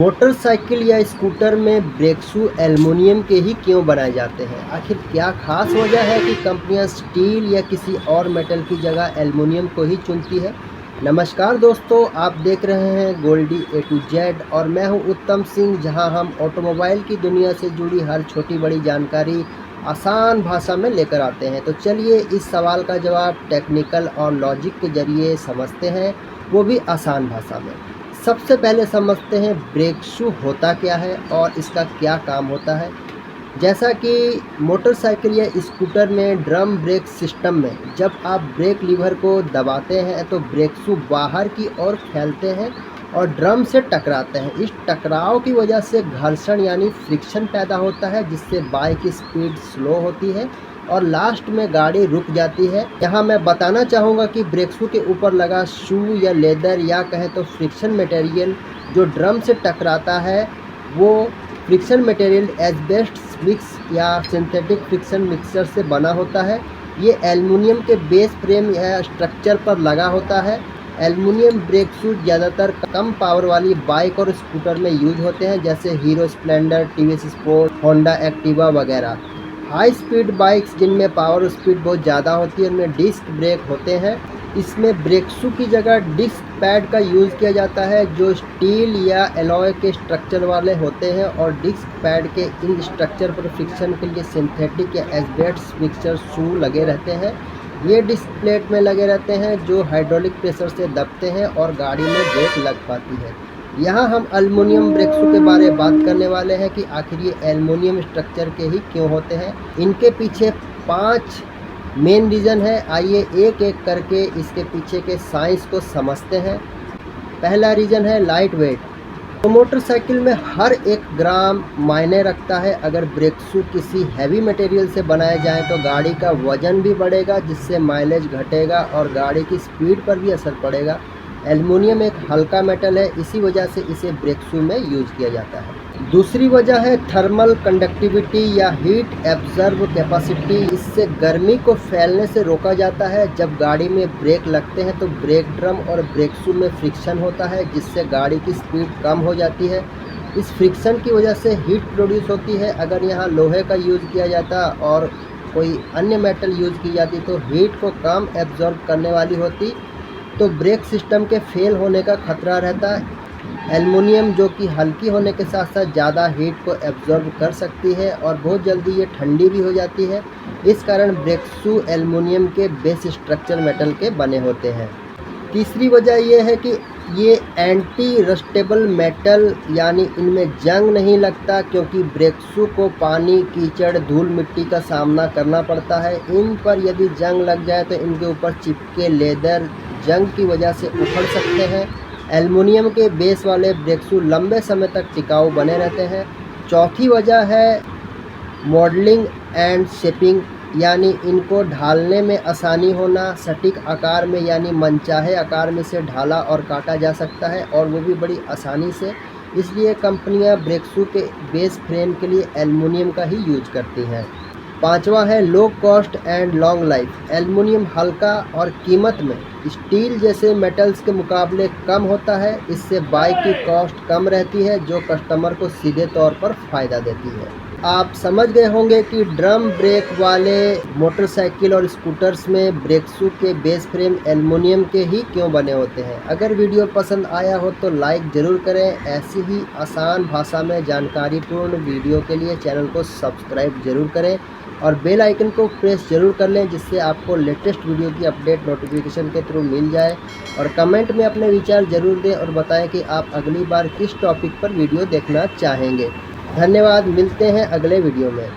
Motorcycle या scooter में brake shoe aluminium के ही क्यों बनाए जाते हैं? आखिर क्या खास वजह है कि कंपनियां स्टील या किसी और मेटल की जगह एल्युमिनियम को ही चुनती है? नमस्कार दोस्तों, आप देख रहे हैं गोल्डी ए टू जेड और मैं हूं उत्तम सिंह, जहां हम ऑटोमोबाइल की दुनिया से जुड़ी हर छोटी बड़ी जानकारी आसान भाषा में लेकर आते हैं। तो चलिए इस सवाल का जवाब टेक्निकल और लॉजिक के जरिए समझते हैं, वो भी आसान भाषा में। सबसे पहले समझते हैं ब्रेक शू होता क्या है और इसका क्या काम होता है। जैसा कि मोटरसाइकिल या स्कूटर में ड्रम ब्रेक सिस्टम में जब आप ब्रेक लीवर को दबाते हैं तो ब्रेक शू बाहर की ओर फैलते हैं और ड्रम से टकराते हैं। इस टकराव की वजह से घर्षण यानी फ्रिक्शन पैदा होता है, जिससे बाइक की स्पीड स्लो होती है और लास्ट में गाड़ी रुक जाती है। यहाँ मैं बताना चाहूँगा कि ब्रेक शू के ऊपर लगा शू या लेदर या कहें तो फ्रिक्शन मटेरियल जो ड्रम से टकराता है, वो फ्रिक्शन मटेरियल एस्बेस्टस मिक्स या सिंथेटिक फ्रिक्शन मिक्सर से बना होता है। ये एल्युमिनियम के बेस फ्रेम या स्ट्रक्चर पर लगा होता है। एल्युमिनियम ब्रेक शू ज़्यादातर कम पावर वाली बाइक और स्कूटर में यूज होते हैं, जैसे hero Splendor, TVS sport, Honda Activa वगैरह। हाई स्पीड बाइक्स जिनमें पावर स्पीड बहुत ज़्यादा होती है, उनमें डिस्क ब्रेक होते हैं। इसमें ब्रेक शू की जगह डिस्क पैड का यूज़ किया जाता है, जो स्टील या एलॉय के स्ट्रक्चर वाले होते हैं, और डिस्क पैड के इन स्ट्रक्चर पर फ्रिक्शन के लिए सिंथेटिक या एस्बेस्टस मिक्सर शू लगे रहते हैं। ये डिस्क प्लेट में लगे रहते हैं जो हाइड्रोलिक प्रेशर से दबते हैं और गाड़ी में ब्रेक लग पाती है। यहाँ हम एल्युमिनियम ब्रेक शू के बारे में बात करने वाले हैं कि आखिर ये एल्युमिनियम स्ट्रक्चर के ही क्यों होते हैं। इनके पीछे 5 मेन रीज़न है। आइए एक एक करके इसके पीछे के साइंस को समझते हैं। पहला रीज़न है लाइट वेट। तो मोटरसाइकिल में हर एक ग्राम मायने रखता है। अगर ब्रेक शू किसी हैवी मटेरियल से बनाए जाएँ तो गाड़ी का वजन भी बढ़ेगा, जिससे माइलेज घटेगा और गाड़ी की स्पीड पर भी असर पड़ेगा। एल्युमिनियम एक हल्का मेटल है, इसी वजह से इसे ब्रेक शू में यूज किया जाता है। दूसरी वजह है थर्मल कंडक्टिविटी या हीट एब्जर्व कैपेसिटी। इससे गर्मी को फैलने से रोका जाता है। जब गाड़ी में ब्रेक लगते हैं तो ब्रेक ड्रम और ब्रेक शू में फ्रिक्शन होता है, जिससे गाड़ी की स्पीड कम हो जाती है। इस फ्रिक्शन की वजह से हीट प्रोड्यूस होती है। अगर यहाँ लोहे का यूज़ किया जाता और कोई अन्य मेटल यूज़ की जाती तो हीट को कम एब्जॉर्ब करने वाली होती, तो ब्रेक सिस्टम के फेल होने का खतरा रहता है। एल्युमिनियम जो कि हल्की होने के साथ साथ ज़्यादा हीट को एब्जॉर्ब कर सकती है और बहुत जल्दी ये ठंडी भी हो जाती है। इस कारण ब्रेक शू एल्युमिनियम के बेस स्ट्रक्चर मेटल के बने होते हैं। तीसरी वजह ये है कि ये एंटी रस्टेबल मेटल, यानी इनमें जंग नहीं लगता, क्योंकि ब्रेक शू को पानी, कीचड़, धूल मिट्टी का सामना करना पड़ता है। इन पर यदि जंग लग जाए तो इनके ऊपर चिपके लेदर जंग की वजह से उखड़ सकते हैं। एल्युमिनियम के बेस वाले ब्रेक शू लंबे समय तक टिकाऊ बने रहते हैं। चौथी वजह है मॉडलिंग एंड शेपिंग, यानी इनको ढालने में आसानी होना। सटीक आकार में यानी मनचाहे आकार में से ढाला और काटा जा सकता है, और वो भी बड़ी आसानी से। इसलिए कंपनियां ब्रेक शू के बेस फ्रेम के लिए एल्युमिनियम का ही यूज करती हैं। पांचवा है low cost and long life. Aluminium हल्का और कीमत में स्टील जैसे मेटल्स के मुकाबले कम होता है। इससे बाइक की कॉस्ट कम रहती है, जो कस्टमर को सीधे तौर पर फ़ायदा देती है। आप समझ गए होंगे कि ड्रम ब्रेक वाले मोटरसाइकिल और स्कूटर्स में ब्रेक शू के बेस फ्रेम एल्युमिनियम के ही क्यों बने होते हैं। अगर वीडियो पसंद आया हो तो लाइक ज़रूर करें। ऐसी ही आसान भाषा में जानकारीपूर्ण वीडियो के लिए चैनल को सब्सक्राइब ज़रूर करें और बेल आइकन को प्रेस ज़रूर कर लें, जिससे आपको लेटेस्ट वीडियो की अपडेट नोटिफिकेशन के थ्रू मिल जाए। और कमेंट में अपने विचार ज़रूर दें और बताएं कि आप अगली बार किस टॉपिक पर वीडियो देखना चाहेंगे। धन्यवाद, मिलते हैं अगले वीडियो में।